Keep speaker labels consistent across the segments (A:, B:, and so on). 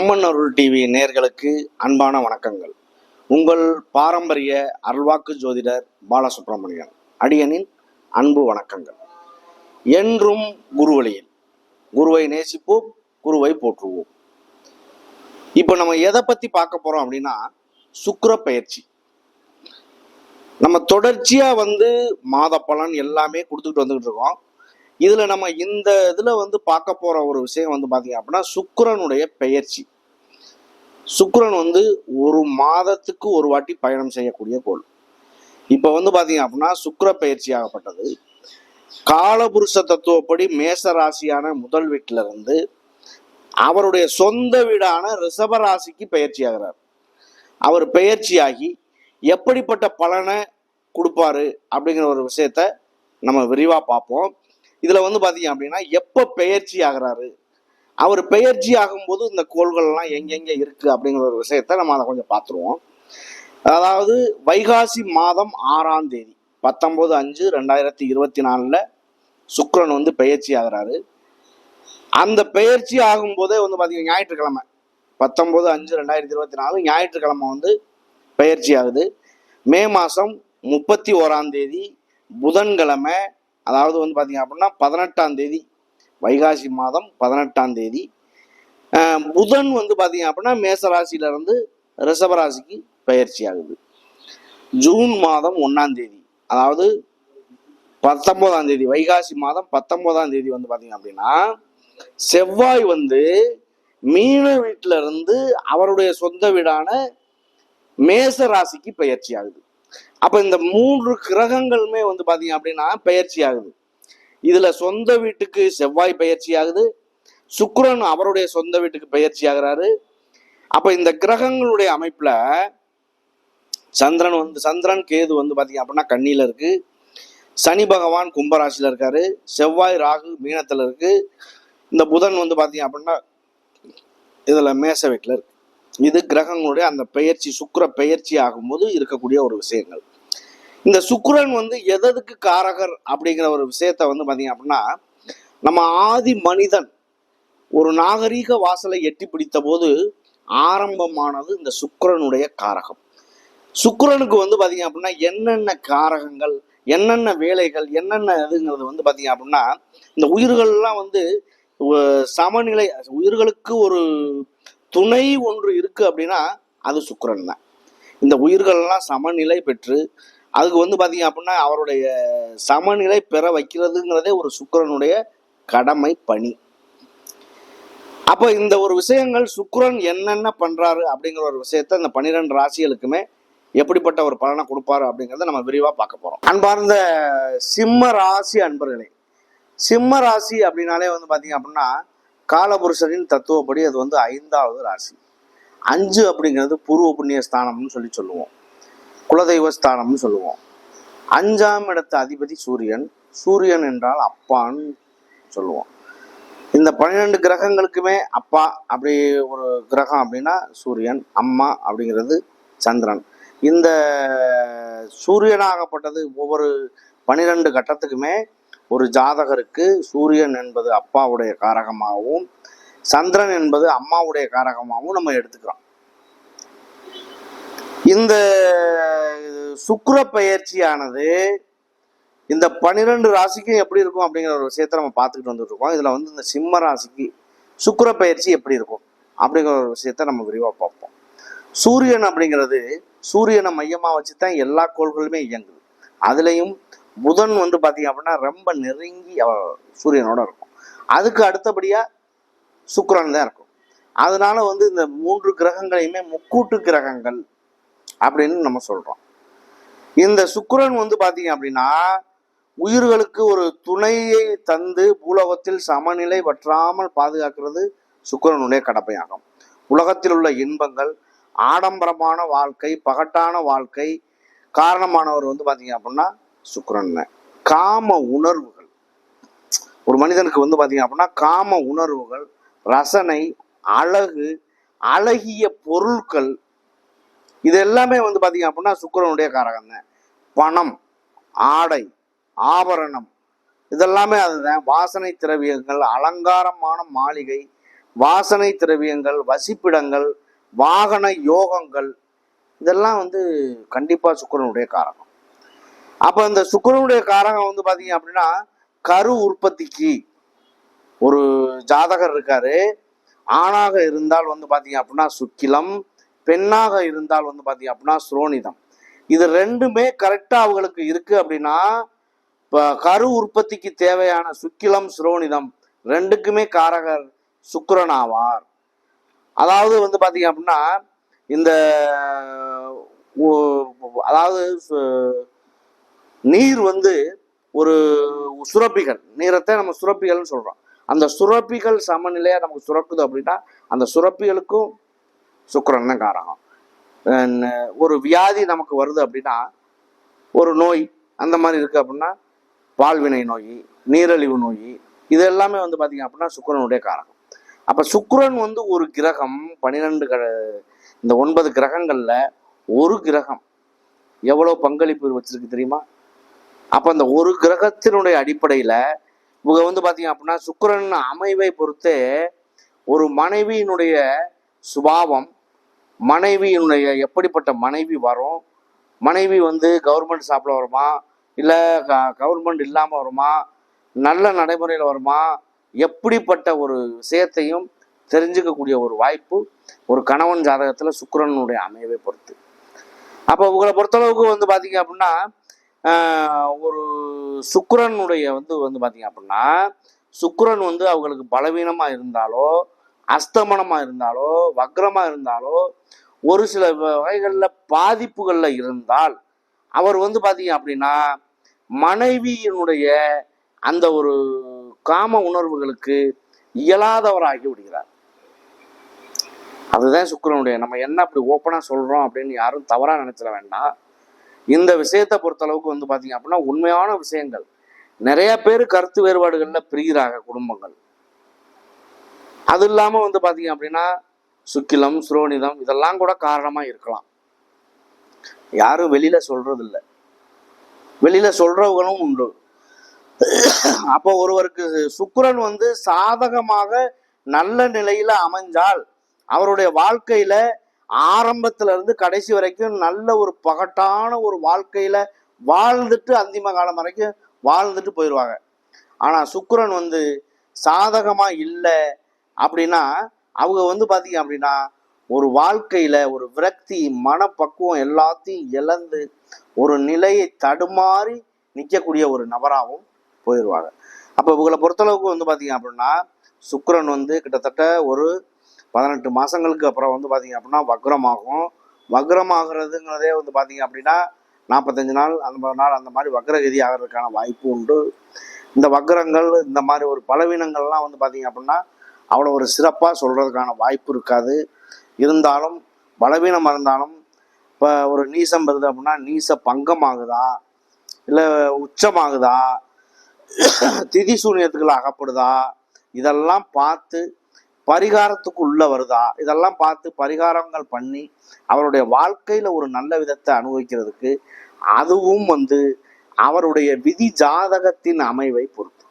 A: அம்மன் அருள் TV நேயர்களுக்கு அன்பான வணக்கங்கள். உங்கள் பாரம்பரிய அருள்வாக்கு ஜோதிடர் பாலசுப்ரமணியன் அடியனின் அன்பு வணக்கங்கள். என்றும் குருவழியில் குருவை நேசிப்போம், குருவை போற்றுவோம். இப்போ நம்ம எதை பத்தி பார்க்க போறோம் அப்படின்னா, சுக்கிர பெயர்ச்சி. நம்ம தொடர்ச்சியா மாத பலன் எல்லாமே கொடுத்துக்கிட்டு வந்துகிட்டு இருக்கோம். இதுல நம்ம இந்த இதுல பார்க்க போற ஒரு விஷயம் பாத்தீங்க அப்படின்னா, சுக்கிரனுடைய பெயர்ச்சி. சுக்கிரன் ஒரு மாதத்துக்கு ஒரு வாட்டி பயணம் செய்யக்கூடிய கோள். இப்ப பாத்தீங்க அப்படின்னா, சுக்கிர பெயர்ச்சி ஆகப்பட்டது காலபுருஷ தத்துவப்படி மேச ராசியான முதல் வீட்டுல இருந்து அவருடைய சொந்த வீடான ரிஷப ராசிக்கு பெயர்ச்சி ஆகிறார். அவர் பெயர்ச்சியாகி எப்படிப்பட்ட பலனை கொடுப்பாரு அப்படிங்கிற ஒரு விஷயத்த நம்ம விரிவா பார்ப்போம். இதுல பாத்தீங்க அப்படின்னா, எப்ப பெயர்ச்சி ஆகிறாரு, அவர் பெயர்ச்சி ஆகும்போது இந்த கோள்கள்லாம் எங்கெங்க இருக்கு அப்படிங்கிற ஒரு விஷயத்த நம்ம அதை கொஞ்சம் பார்த்துருவோம். அதாவது வைகாசி மாதம் 6ஆம் தேதி 19/5/2024 சுக்கிரன் பெயர்ச்சி ஆகிறாரு. அந்த பெயர்ச்சி ஆகும்போதே பாத்தீங்கன்னா ஞாயிற்றுக்கிழமை 19/5/2024 ஞாயிற்றுக்கிழமை பெயர்ச்சி ஆகுது. மே மாசம் 31ஆம் தேதி புதன்கிழமை, அதாவது பாத்தீங்க அப்படின்னா 18ஆம் தேதி, வைகாசி மாதம் 18ஆம் தேதி புதன் பாத்தீங்க அப்படின்னா மேசராசில இருந்து ரிஷபராசிக்கு பெயர்ச்சி ஆகுது. ஜூன் மாதம் 1ஆம் தேதி, அதாவது 19ஆம் தேதி, வைகாசி மாதம் 19ஆம் தேதி பாத்தீங்க அப்படின்னா செவ்வாய் மீன வீட்டுல இருந்து அவருடைய சொந்த வீடான மேச ராசிக்கு பெயர்ச்சி ஆகுது. அப்ப இந்த 3 கிரகங்களுமே பாத்தீங்க அப்படின்னா பெயர்ச்சி ஆகுது. இதுல சொந்த வீட்டுக்கு செவ்வாய் பெயர்ச்சி ஆகுது, சுக்கிரன் அவருடைய சொந்த வீட்டுக்கு பெயர்ச்சி ஆகிறாரு. அப்ப இந்த கிரகங்களுடைய அமைப்புல சந்திரன் கேது பாத்தீங்க அப்படின்னா கன்னியில இருக்கு, சனி பகவான் கும்பராசியில இருக்காரு, செவ்வாய் ராகு மீனத்துல இருக்கு, இந்த புதன் பாத்தீங்க அப்படின்னா இதுல மேச வீட்டுல இருக்கு. இது கிரகங்களுடைய அந்த பெயர்ச்சி, சுக்கிர பெயர்ச்சி ஆகும்போது இருக்கக்கூடிய ஒரு விஷயங்கள். இந்த சுக்கிரன் எதற்கு காரகர் அப்படிங்கிற ஒரு விஷயத்த பாத்தீங்க அப்படின்னா, நம்ம ஆதி மனிதன் ஒரு நாகரீக வாசலை எட்டி பிடித்த போது ஆரம்பமானது இந்த சுக்கிரனுடைய காரகம். சுக்கிரனுக்கு பாத்தீங்க அப்படின்னா என்னென்ன காரகங்கள், என்னென்ன வேலைகள், என்னென்ன இதுங்கிறது பாத்தீங்க அப்படின்னா, இந்த உயிர்கள்லாம் சமநிலை, உயிர்களுக்கு ஒரு துணை ஒன்று இருக்கு அப்படின்னா அது சுக்கிரன் தான். இந்த உயிர்கள்லாம் சமநிலை பெற்று அதுக்கு பாத்தீங்க அப்படின்னா அவருடைய சமநிலை பெற வைக்கிறதுங்கிறதே ஒரு சுக்கிரனுடைய கடமை பணி. அப்ப இந்த ஒரு விஷயங்கள் சுக்கிரன் என்னென்ன பண்றாரு அப்படிங்கிற ஒரு விஷயத்த இந்த 12 ராசிகளுக்குமே எப்படிப்பட்ட ஒரு பலனை கொடுப்பாரு அப்படிங்கிறத நம்ம விரிவா பார்க்க போறோம். அன்பார்ந்த சிம்ம ராசி அன்பர்களே, சிம்ம ராசி அப்படின்னாலே பாத்தீங்க அப்படின்னா காலபுருஷனின் தத்துவப்படி அது 5வது ராசி. 5 அப்படிங்கிறது பூர்வ புண்ணிய ஸ்தானம்னு சொல்லுவோம், குலதெய்வ ஸ்தானம்னு சொல்லுவோம். 5ஆம் இடத்து அதிபதி சூரியன். சூரியன் என்றால் அப்பான்னு சொல்லுவோம். இந்த 12 கிரகங்களுக்குமே அப்பா அப்படி ஒரு கிரகம் அப்படின்னா சூரியன், அம்மா அப்படிங்கிறது சந்திரன். இந்த சூரியனாகப்பட்டது ஒவ்வொரு 12 கட்டத்துக்குமே ஒரு ஜாதகருக்கு சூரியன் என்பது அப்பாவுடைய காரகமாகவும் சந்திரன் என்பது அம்மாவுடைய காரகமாகவும் நம்ம எடுத்துக்கிறோம். இந்த சுக்கிர பெயர்ச்சியானது இந்த 12 ராசிக்கும் எப்படி இருக்கும் அப்படிங்கிற ஒரு விஷயத்த நம்ம பார்த்துக்கிட்டு வந்துட்டு இருக்கோம். இதுல இந்த சிம்ம ராசிக்கு சுக்கிர பெயர்ச்சி எப்படி இருக்கும் அப்படிங்கிற ஒரு விஷயத்த நம்ம விரிவா பார்ப்போம். சூரியன் அப்படிங்கிறது, சூரியனை மையமா வச்சுதான் எல்லா கோள்களுமே இயங்குது. அதுலயும் புதன் பாத்தீங்க அப்படின்னா ரொம்ப நெருங்கி சூரியனோட இருக்கும். அதுக்கு அடுத்தபடியா சுக்கிரன் தான் இருக்கும். அதனால இந்த 3 கிரகங்களையுமே முக்கூட்டு கிரகங்கள் அப்படின்னு நம்ம சொல்றோம். இந்த சுக்கிரன் பாத்தீங்க அப்படின்னா உயிர்களுக்கு ஒரு துணையை தந்து பூலோகத்தில் சமநிலை வற்றாமல் பாதுகாக்கிறது சுக்கிரனுடைய கடமையாகும். உலகத்தில் உள்ள இன்பங்கள், ஆடம்பரமான வாழ்க்கை, பகட்டான வாழ்க்கை காரணமானவர் பாத்தீங்க அப்படின்னா சுக்கிரன். காம உணர்வுகள், ஒரு மனிதனுக்கு பாத்தீங்க அப்படின்னா காம உணர்வுகள், ரசனை, அழகு, அழகிய பொருட்கள், இது எல்லாமே பாத்தீங்க அப்படின்னா சுக்கிரனுடைய காரகம் தான். பணம், ஆடை, ஆபரணம், இதெல்லாமே அதுதான். வாசனை திரவியங்கள், அலங்காரமான மாளிகை, வாசனை திரவியங்கள், வசிப்பிடங்கள், வாகன யோகங்கள், இதெல்லாம் வந்து கண்டிப்பா சுக்கிரனுடைய காரகம். அப்ப இந்த சுக்கிரனுடைய காரகம் வந்து பாத்தீங்க அப்படின்னா கரு உற்பத்திக்கு ஒரு ஜாதகர் இருக்காரு, ஆணாக இருந்தால் வந்து பாத்தீங்க அப்படின்னா சுக்கிலம், பெண்ணாக இருந்தால் வந்து பாத்தீங்க அப்படின்னா சுரோனிதம். இது ரெண்டுமே கரெக்டா அவங்களுக்கு இருக்கு அப்படின்னா கரு உற்பத்திக்கு தேவையான சுக்கிலம் சுரோனிதம் ரெண்டுக்குமே காரகர் சுக்கிரன் ஆவார். அதாவது வந்து பாத்தீங்க அப்படின்னா இந்த அதாவது நீர் வந்து ஒரு சுரப்பிகள், நீரத்தை நம்ம சுரப்பிகள்னு சொல்றோம். அந்த சுரப்பிகள் சமநிலையா நமக்கு சுரக்குது அப்படின்னா அந்த சுரப்பிகளுக்கும் சுக்கிரன் தான் காரகம். ஒரு வியாதி நமக்கு வருது அப்படின்னா, ஒரு நோய் அந்த மாதிரி இருக்கு அப்படின்னா பால்வினை நோய், நீரிழிவு நோய், இது எல்லாமே வந்து பாத்தீங்க அப்படின்னா சுக்கிரனுடைய காரகம். அப்ப சுக்கிரன் வந்து ஒரு கிரகம் 12 இந்த 9 கிரகங்கள்ல ஒரு கிரகம் எவ்வளவு பங்களிப்பு வச்சிருக்கு தெரியுமா? அப்ப அந்த ஒரு கிரகத்தினுடைய அடிப்படையில இவங்க வந்து பாத்தீங்க அப்படின்னா சுக்கிரன் அமைவை பொறுத்தே ஒரு மனைவியினுடைய சுபாவம், மனைவியினுடைய எப்படிப்பட்ட மனைவி வரும், மனைவி வந்து கவர்மெண்ட் சாப்பிட வருமா, இல்லை கவர்மெண்ட் இல்லாமல் வருமா, நல்ல நடைமுறையில் வருமா, எப்படிப்பட்ட ஒரு விஷயத்தையும் தெரிஞ்சுக்கக்கூடிய ஒரு வாய்ப்பு ஒரு கணவன் ஜாதகத்தில் சுக்கிரனுடைய அமைவை பொறுத்து. அப்போ உங்களை பொறுத்தளவுக்கு வந்து பார்த்தீங்க அப்படின்னா ஒரு சுக்கிரனுடைய வந்து பார்த்தீங்க அப்படின்னா சுக்கிரன் வந்து அவங்களுக்கு பலவீனமாக இருந்தாலோ, அஸ்தமனமாக இருந்தாலோ, வக்ரமாக இருந்தாலோ, ஒரு சில வகைகளில் பாதிப்புகளில் இருந்தால் அவர் வந்து பார்த்தீங்க அப்படின்னா மனைவியினுடைய அந்த ஒரு காம உணர்வுகளுக்கு இயலாதவராகி விடுகிறார். அதுதான் சுக்கிரனுடைய. நம்ம என்ன அப்படி ஓப்பனா சொல்றோம் அப்படின்னு யாரும் தவறா நினைச்சிட வேண்டாம். இந்த விஷயத்தை பொறுத்தளவுக்கு வந்து பாத்தீங்க அப்படின்னா உண்மையான விஷயங்கள். நிறைய பேர் கருத்து வேறுபாடுகள்ல பிரிகிறாங்க குடும்பங்கள். அது இல்லாம வந்து பாத்தீங்க அப்படின்னா சுக்கிலம், சுரோனிதம் இதெல்லாம் கூட காரணமா இருக்கலாம். யாரும் வெளியில சொல்றது இல்லை, வெளியில சொல்றவங்களும் உண்டு. அப்போ ஒருவருக்கு சுக்கிரன் வந்து சாதகமாக நல்ல நிலையில அமைஞ்சால் அவருடைய வாழ்க்கையில ஆரம்பத்துல இருந்து கடைசி வரைக்கும் நல்ல ஒரு பகட்டான ஒரு வாழ்க்கையில வாழ்ந்துட்டு அந்திம காலம் வரைக்கும் வாழ்ந்துட்டு போயிடுவாங்க. ஆனா சுக்கிரன் வந்து சாதகமா இல்லை அப்படின்னா அவங்க வந்து பாத்தீங்க அப்படின்னா ஒரு வாழ்க்கையில ஒரு விரக்தி, மனப்பக்குவம் எல்லாத்தையும் இழந்து ஒரு நிலையை தடுமாறி நிற்கக்கூடிய ஒரு நபராகவும் போயிடுவாங்க. அப்போ இவங்களை பொறுத்தளவுக்கு வந்து பார்த்தீங்க அப்படின்னா சுக்கிரன் வந்து கிட்டத்தட்ட ஒரு 18 மாதங்களுக்கு அப்புறம் வந்து பார்த்தீங்க அப்படின்னா வக்ரமாகும். வக்ரமாகிறதுங்கிறதே வந்து பார்த்தீங்க அப்படின்னா 45 நாள் 50 நாள் அந்த மாதிரி வக்ரகதி ஆகிறதுக்கான வாய்ப்பு உண்டு. இந்த வக்ரங்கள் இந்த மாதிரி ஒரு பலவீனங்கள்லாம் வந்து பார்த்தீங்க அப்படின்னா அவ்வளோ ஒரு சிறப்பாக சொல்கிறதுக்கான வாய்ப்பு இருக்காது. இருந்தாலும் பலவீனம் இருந்தாலும் இப்போ ஒரு நீசம் வருது அப்படின்னா நீச பங்கம் ஆகுதா, இல்லை உச்சமாகுதா, திதி சூனியத்துக்குள்ள அகப்படுதா, இதெல்லாம் பார்த்து பரிகாரத்துக்கு உள்ள வருதா, இதெல்லாம் பார்த்து பரிகாரங்கள் பண்ணி அவருடைய வாழ்க்கையில ஒரு நல்ல விதத்தை அனுபவிக்கிறதுக்கு அதுவும் வந்து அவருடைய விதி ஜாதகத்தின் அமைவை பொறுத்து.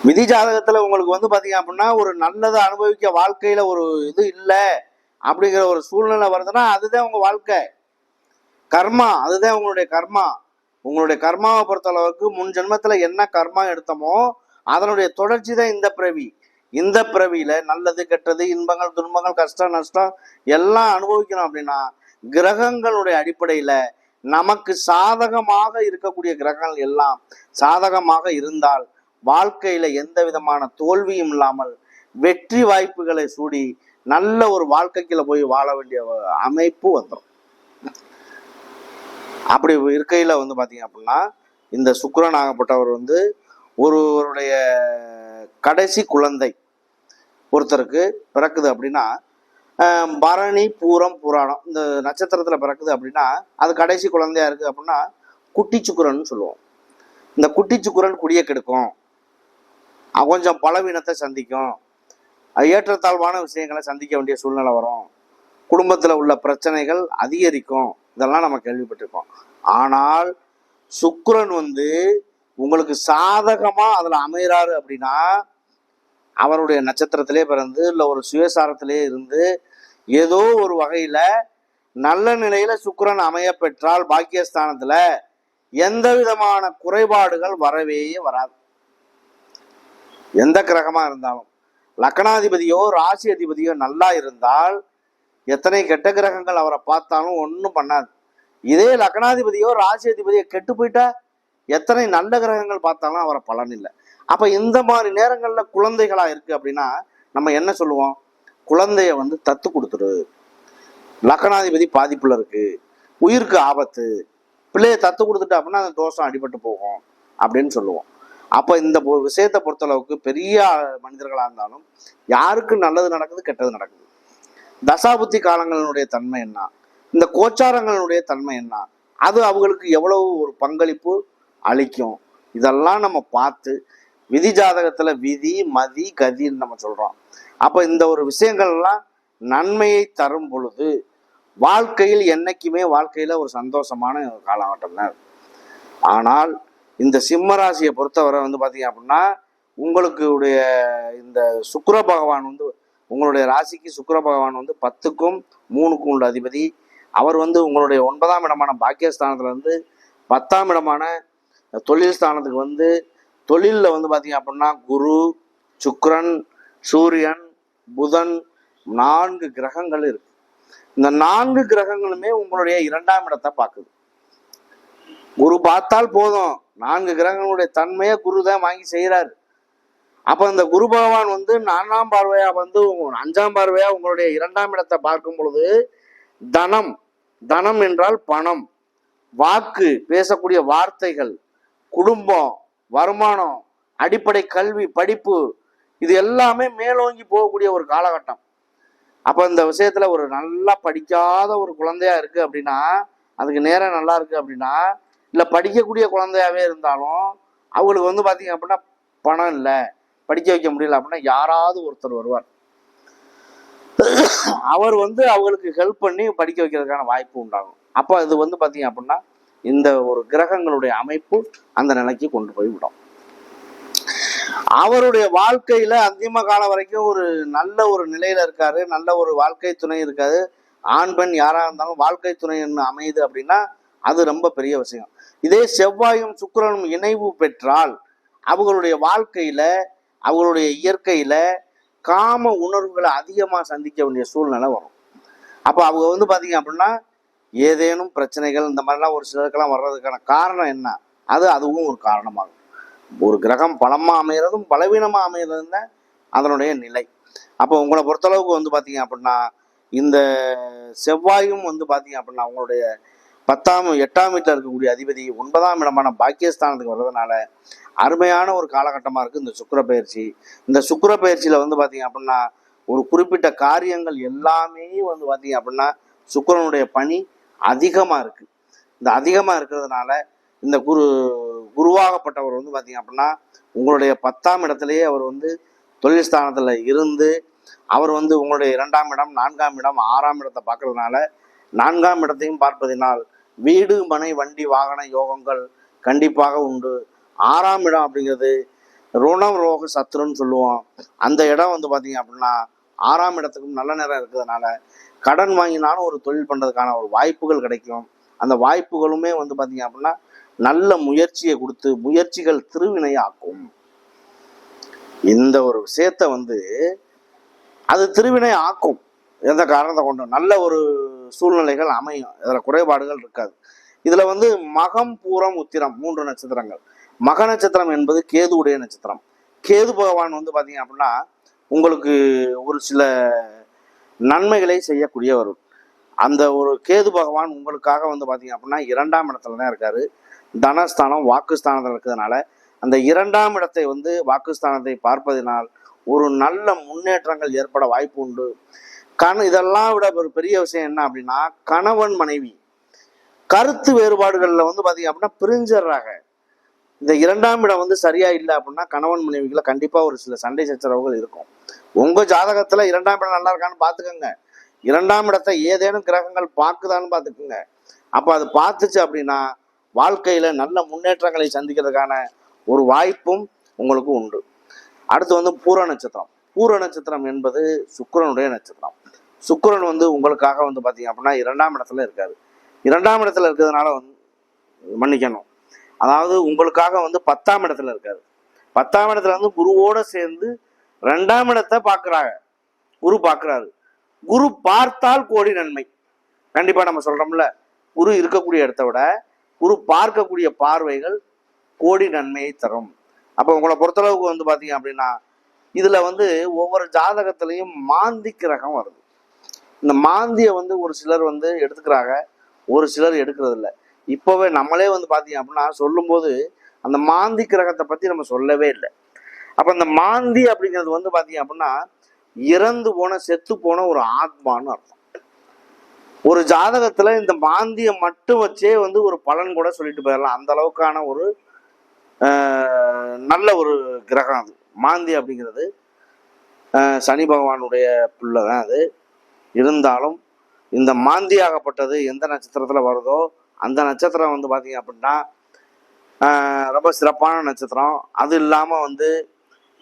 A: விதி ஜாதகத்துல உங்களுக்கு வந்து பாத்தீங்க அப்படின்னா ஒரு நல்லதை அனுபவிக்க வாழ்க்கையில ஒரு இது இல்லை அப்படிங்கிற ஒரு சூழ்நிலை வருதுன்னா அதுதான் உங்க வாழ்க்கை கர்மா, அதுதான் உங்களுடைய கர்மா. உங்களுடைய கர்மாவை பொறுத்தளவுக்கு முன் ஜென்மத்துல என்ன கர்மா எடுத்தோமோ அதனுடைய தொடர்ச்சி தான் இந்த பிறவி. இந்த பிறவியில நல்லது கெட்டது, இன்பங்கள் துன்பங்கள், கஷ்டம் நஷ்டம் எல்லாம் அனுபவிக்கணும் அப்படின்னா கிரகங்களுடைய அடிப்படையில நமக்கு சாதகமாக இருக்கக்கூடிய கிரகங்கள் எல்லாம் சாதகமாக இருந்தால் வாழ்க்கையில எந்த விதமான தோல்வியும் இல்லாமல் வெற்றி வாய்ப்புகளை சூடி நல்ல ஒரு வாழ்க்கைக்குள்ள போய் வாழ வேண்டிய அமைப்பு வந்துடும். அப்படி இருக்கையில வந்து பாத்தீங்க அப்படின்னா இந்த சுக்கிரன் ஆகப்பட்டவர் வந்து ஒருவருடைய கடைசி குழந்தை ஒருத்தருக்கு பிறக்குது அப்படின்னா பரணி, பூரம், புராணம் இந்த நட்சத்திரத்துல பிறக்குது அப்படின்னா அது கடைசி குழந்தையா இருக்கு அப்படின்னா குட்டி சுக்கிரன் சொல்லுவோம். இந்த குட்டி சுக்கிரன் குடிய கெடுக்கும், கொஞ்சம் பலவீனத்தை சந்திக்கும், ஏற்றத்தாழ்வான விஷயங்களை சந்திக்க வேண்டிய சூழ்நிலை வரும், குடும்பத்துல உள்ள பிரச்சனைகள் அதிகரிக்கும், இதெல்லாம் நம்ம கேள்விப்பட்டிருக்கோம். ஆனால் சுக்கிரன் வந்து உங்களுக்கு சாதகமா அதுல அமைகிறாரு அப்படின்னா அவருடைய நட்சத்திரத்திலே பிறந்து இல்லை ஒரு சுயசாரத்திலே இருந்து ஏதோ ஒரு வகையில நல்ல நிலையில சுக்கிரன் அமைய பெற்றால் பாக்கியஸ்தானத்துல எந்த விதமான குறைபாடுகள் வரவே வராது. எந்த கிரகமா இருந்தாலும் லக்னாதிபதியோ ராசி அதிபதியோ நல்லா இருந்தால் எத்தனை கெட்ட கிரகங்கள் அவரை பார்த்தாலும் ஒன்றும் பண்ணாது. இதே லக்னாதிபதியோ ராசி அதிபதியோ கெட்டு போயிட்டா எத்தனை நல்ல கிரகங்கள் பார்த்தாலும் அவரை பலன் இல்லை. அப்ப இந்த மாதிரி நேரங்கள்ல குழந்தைகளா இருக்கு அப்படின்னா நம்ம என்ன சொல்லுவோம்? குழந்தைய தத்து கொடுத்துரு, லக்னாதிபதி பாதிப்புல இருக்கு, உயிருக்கு ஆபத்து, பிள்ளைய தத்து கொடுத்துட்டு அப்படின்னா அந்த தோஷம் அடிபட்டு போகும் அப்படின்னு சொல்லுவோம். அப்ப இந்த விஷயத்தை பொறுத்தளவுக்கு பெரிய மனிதர்களா இருந்தாலும் யாருக்கு நல்லது நடக்குது கெட்டது நடக்குது, தசாபுத்தி காலங்களினுடைய தன்மை என்ன, இந்த கோச்சாரங்களினுடைய தன்மை என்ன, அது அவங்களுக்கு எவ்வளவு ஒரு பங்களிப்பு அளிக்கும், இதெல்லாம் நம்ம பார்த்து விதி ஜாதகத்துல விதி மதி கதின்னு நம்ம சொல்றோம். அப்ப இந்த ஒரு விஷயங்கள்லாம் நன்மையை தரும் பொழுது வாழ்க்கையில் என்னைக்குமே வாழ்க்கையில ஒரு சந்தோஷமான காலகட்டம் தான். ஆனால் இந்த சிம்ம ராசியை பொறுத்தவரை பாத்தீங்க அப்படின்னா உங்களுக்கு இந்த சுக்கிர பகவான் உங்களுடைய ராசிக்கு சுக்கிர பகவான் 10க்கும் 3க்கும் உள்ள அதிபதி. அவர் உங்களுடைய 9ஆம் இடமான பாக்கியஸ்தானத்துல 10ஆம் இடமான தொழில் ஸ்தானத்துக்கு தொழிலில் பார்த்தீங்க அப்படின்னா குரு, சுக்கிரன், சூரியன், புதன் 4 கிரகங்கள் இருக்கு. இந்த 4 கிரகங்களுமே உங்களுடைய 2ஆம் இடத்தை பார்க்குது. குரு பார்த்தால் போதும், 4 கிரகங்களுடைய தன்மையை குரு தான் வாங்கி செய்கிறாரு. அப்போ இந்த குரு பகவான் 4ஆம் பார்வையா 5ஆம் பார்வையா உங்களுடைய 2ஆம் இடத்தை பார்க்கும் பொழுது தனம், தனம் என்றால் பணம், வாக்கு, பேசக்கூடிய வார்த்தைகள், குடும்பம், வருமானம், அடிப்படை கல்வி, படிப்பு, இது எல்லாமே மேலோங்கி போகக்கூடிய ஒரு காலகட்டம். அப்ப இந்த விஷயத்துல ஒரு நல்லா படிக்காத ஒரு குழந்தையா இருக்கு அப்படின்னா அதுக்கு நேரம் நல்லா இருக்கு அப்படின்னா, இல்ல படிக்கக்கூடிய குழந்தையாவே இருந்தாலும் அவங்களுக்கு பாத்தீங்க அப்படின்னா பணம் இல்லை, படிக்க வைக்க முடியல அப்படின்னா யாராவது ஒருத்தர் வருவார். அவர் அவங்களுக்கு ஹெல்ப் பண்ணி படிக்க வைக்கிறதுக்கான வாய்ப்பு உண்டாகும். அப்ப இது பாத்தீங்க அப்படின்னா இந்த ஒரு கிரகங்களுடைய அமைப்பு அந்த நிலைக்கு கொண்டு போய் விடும். அவருடைய வாழ்க்கையில அந்திம காலம் வரைக்கும் ஒரு நல்ல ஒரு நிலையில இருக்காரு, நல்ல ஒரு வாழ்க்கை துணை இருக்காது. ஆண் பெண் யாரா இருந்தாலும் வாழ்க்கை துணை அமையுது அப்படின்னா அது ரொம்ப பெரிய விஷயம். இதே செவ்வாயும் சுக்கிரனும் இணைவு பெற்றால் அவங்களுடைய வாழ்க்கையில அவங்களுடைய இயற்கையில காம உணர்வுகளை அதிகமா சந்திக்க வேண்டிய சூழ்நிலை வரும். அப்ப அவங்க பாத்தீங்க அப்படின்னா ஏதேனும் பிரச்சனைகள் இந்த மாதிரிலாம் ஒரு சிலருக்கெல்லாம் வர்றதுக்கான காரணம் என்ன, அதுவும் ஒரு காரணமாகும். ஒரு கிரகம் பலமா அமைகிறதும் பலவீனமா அமைகிறதும் தான் அதனுடைய நிலை. அப்போ உங்களை பொறுத்தளவுக்கு பாத்தீங்க அப்படின்னா இந்த செவ்வாயும் பாத்தீங்க அப்படின்னா உங்களுடைய 8ஆம் வீட்டில் இருக்கக்கூடிய அதிபதி 9ஆம் இடமான பாக்கியஸ்தானத்துக்கு வர்றதுனால அருமையான ஒரு காலகட்டமா இருக்கு இந்த சுக்கிர பயிற்சி. இந்த சுக்கிர பயிற்சியில பாத்தீங்க அப்படின்னா ஒரு குறிப்பிட்ட காரியங்கள் எல்லாமே பாத்தீங்க அப்படின்னா சுக்கிரனுடைய பணி அதிகமா இருக்கு. இந்த அதிகமா இருக்கிறதுனால இந்த குருவாகப்பட்டவர் பாத்தீங்க அப்படின்னா உங்களுடைய 10ஆம் இடத்திலேயே அவர் தொழில் ஸ்தானத்துல இருந்து அவர் உங்களுடைய 2ஆம் இடம், 4ஆம் இடம், 6ஆம் இடத்தை பார்க்கறதுனால 4ஆம் இடத்தையும் பார்ப்பதினால் வீடு, மனை, வண்டி, வாகன யோகங்கள் கண்டிப்பாக உண்டு. 6ஆம் இடம் அப்படிங்கிறது ருணம், ரோக, சத்துருன்னு சொல்லுவோம். அந்த இடம் பாத்தீங்க அப்படின்னா 6ஆம் இடத்துக்கும் நல்ல நேரம் இருக்கிறதுனால கடன் வாங்கினாலும் ஒரு தொழில் பண்றதுக்கான ஒரு வாய்ப்புகள் கிடைக்கும். அந்த வாய்ப்புகளுமே பாத்தீங்க அப்படின்னா நல்ல முயற்சியை கொடுத்து முயற்சிகள் திருவினையாக்கும். இந்த ஒரு விஷயத்த அது திருவினை ஆக்கும். எந்த காரணத்தை கொண்டு நல்ல ஒரு சூழ்நிலைகள் அமையும், இதுல குறைபாடுகள் இருக்காது. இதுல மகம், பூரம், உத்திரம் 3 நட்சத்திரங்கள். மக நட்சத்திரம் என்பது கேதுவுடைய நட்சத்திரம். கேது பகவான் பாத்தீங்க அப்படின்னா உங்களுக்கு ஒரு சில நன்மைகளை செய்யக்கூடியவர். அந்த ஒரு கேது பகவான் உங்களுக்காக பாத்தீங்க அப்படின்னா 2ஆம் இடத்துல தான் இருக்காரு. தனஸ்தானம், வாக்குஸ்தானத்தில் இருக்கிறதுனால அந்த 2ஆம் இடத்தை வாக்குஸ்தானத்தை பார்ப்பதினால் ஒரு நல்ல முன்னேற்றங்கள் ஏற்பட வாய்ப்பு உண்டு. இதெல்லாம் விட ஒரு பெரிய விஷயம் என்ன அப்படின்னா கணவன் மனைவி கருத்து வேறுபாடுகள்ல பாத்தீங்க அப்படின்னா பிரிஞ்சிடுறாங்க. இந்த 2ஆம் இடம் சரியா இல்லை அப்படின்னா கணவன் மனைவிகளை கண்டிப்பா ஒரு சில சண்டை சச்சரவுகள் இருக்கும். உங்க ஜாதகத்துல 2ஆம் இடம் நல்லா இருக்கான்னு பாத்துக்கோங்க. 2ஆம் இடத்தை ஏதேனும் கிரகங்கள் பார்க்குதான்னு பாத்துக்கோங்க. அப்ப அது பார்த்துச்சு அப்படின்னா வாழ்க்கையில நல்ல முன்னேற்றங்களை சந்திக்கிறதுக்கான ஒரு வாய்ப்பும் உங்களுக்கு உண்டு. அடுத்து வந்து பூர நட்சத்திரம். பூர நட்சத்திரம் என்பது சுக்கிரனுடைய நட்சத்திரம். சுக்கிரன் வந்து உங்களுக்காக வந்து பார்த்தீங்க அப்படின்னா 2ஆம் இடத்துல இருக்காரு. 2ஆம் இடத்துல இருக்கிறதுனால வந்து மன்னிக்கணும், அதாவது உங்களுக்காக வந்து 10ஆம் இடத்துல இருக்காரு. 10ஆம் இடத்துல வந்து குருவோட சேர்ந்து 2ஆம் இடத்தை பார்க்குறாங்க, குரு பார்க்குறாரு. குரு பார்த்தால் கோடி நன்மை. கண்டிப்பா நம்ம சொல்றோம்ல, குரு இருக்கக்கூடிய இடத்த விட குரு பார்க்கக்கூடிய பார்வைகள் கோடி நன்மையை தரும். அப்போ உங்களை பொறுத்தளவுக்கு வந்து பார்த்தீங்க அப்படின்னா இதுல வந்து ஒவ்வொரு ஜாதகத்திலையும் மாந்தி கிரகம் வருது. இந்த மாந்தியை வந்து ஒரு சிலர் வந்து எடுத்துக்கிறாங்க, ஒரு சிலர் எடுக்கிறது இல்லை. இப்போவே நம்மளே வந்து பார்த்தீங்க அப்படின்னா சொல்லும்போது அந்த மாந்தி கிரகத்தை பற்றி நம்ம சொல்லவே இல்லை. அப்போ இந்த மாந்தி அப்படிங்கிறது வந்து பார்த்தீங்க அப்படின்னா இறந்து போன செத்து போன ஒரு ஆத்மான்னு அர்த்தம். ஒரு ஜாதகத்துல இந்த மாந்தியை மட்டும் வச்சே வந்து ஒரு பலன் கூட சொல்லிட்டு போயிடலாம். அந்த அளவுக்கான ஒரு நல்ல ஒரு கிரகம் அது. மாந்தி அப்படிங்கிறது சனி பகவானுடைய பிள்ளை தான் அது. இருந்தாலும் இந்த மாந்தி ஆகப்பட்டது எந்த நட்சத்திரத்துல வருதோ அந்த நட்சத்திரம் வந்து பார்த்தீங்க அப்படின்னா ரொம்ப சிறப்பான நட்சத்திரம். அது இல்லாமல் வந்து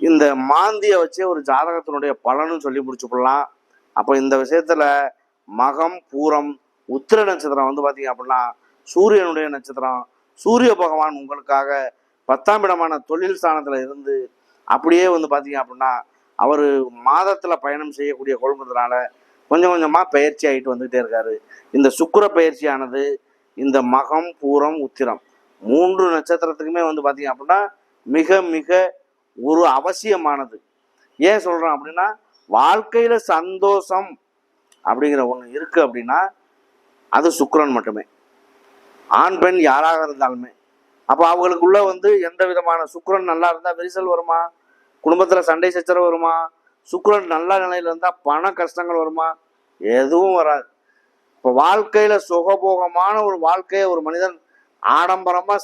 A: இந்த மாந்தியை வச்சே ஒரு ஜாதகத்தினுடைய பலனும் சொல்லி முடிச்சுக்கலாம். அப்போ இந்த விஷயத்துல மகம் பூரம் உத்திர நட்சத்திரம் வந்து பார்த்தீங்க அப்படின்னா சூரியனுடைய நட்சத்திரம். சூரிய பகவான் உங்களுக்காக 10ஆம் இடமான தொழில் ஸ்தானத்துல இருந்து அப்படியே வந்து பார்த்தீங்க அப்படின்னா அவர் மாதத்தில் பயணம் செய்யக்கூடிய கொள்முதனால கொஞ்சம் கொஞ்சமாக பயிற்சி ஆகிட்டு வந்துகிட்டே இருக்காரு. இந்த சுக்கிர பயிற்சியானது இந்த மகம் பூரம் உத்திரம் 3 நட்சத்திரத்துக்குமே வந்து பார்த்தீங்க அப்படின்னா மிக மிக ஒரு அவசியமானது. ஏன் சொல்கிறேன் அப்படின்னா வாழ்க்கையில் சந்தோஷம் அப்படிங்கிற ஒன்று இருக்குது அப்படின்னா அது சுக்கிரன் மட்டுமே. ஆண் பெண் யாராக இருந்தாலுமே அப்போ அவங்களுக்குள்ள வந்து எந்த விதமான சுக்கிரன் நல்லா இருந்தால் விரிசல் வருமா, குடும்பத்தில் சண்டை சச்சரவு வருமா, சுக்கிரன் நல்ல நிலையில் இருந்தால் பண கஷ்டங்கள் வருமா, எதுவும் வராது. இப்போ வாழ்க்கையில் சுகபோகமான ஒரு வாழ்க்கையை ஒரு மனிதன் ஆடம்பரமாக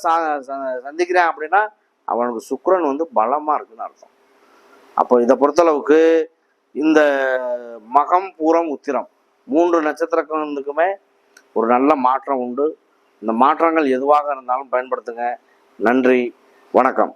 A: சந்திக்கிறான் அப்படின்னா அவனுக்கு சுக்கிரன் வந்து பலமாக இருக்குன்னு அர்த்தம். அப்போ இதை பொறுத்தளவுக்கு இந்த மகம் பூரம் உத்திரம் 3 நட்சத்திரங்களுக்குமே ஒரு நல்ல மாற்றம் உண்டு. இந்த மாற்றங்கள் எதுவாக இருந்தாலும் பயன்படுத்துங்க. நன்றி, வணக்கம்.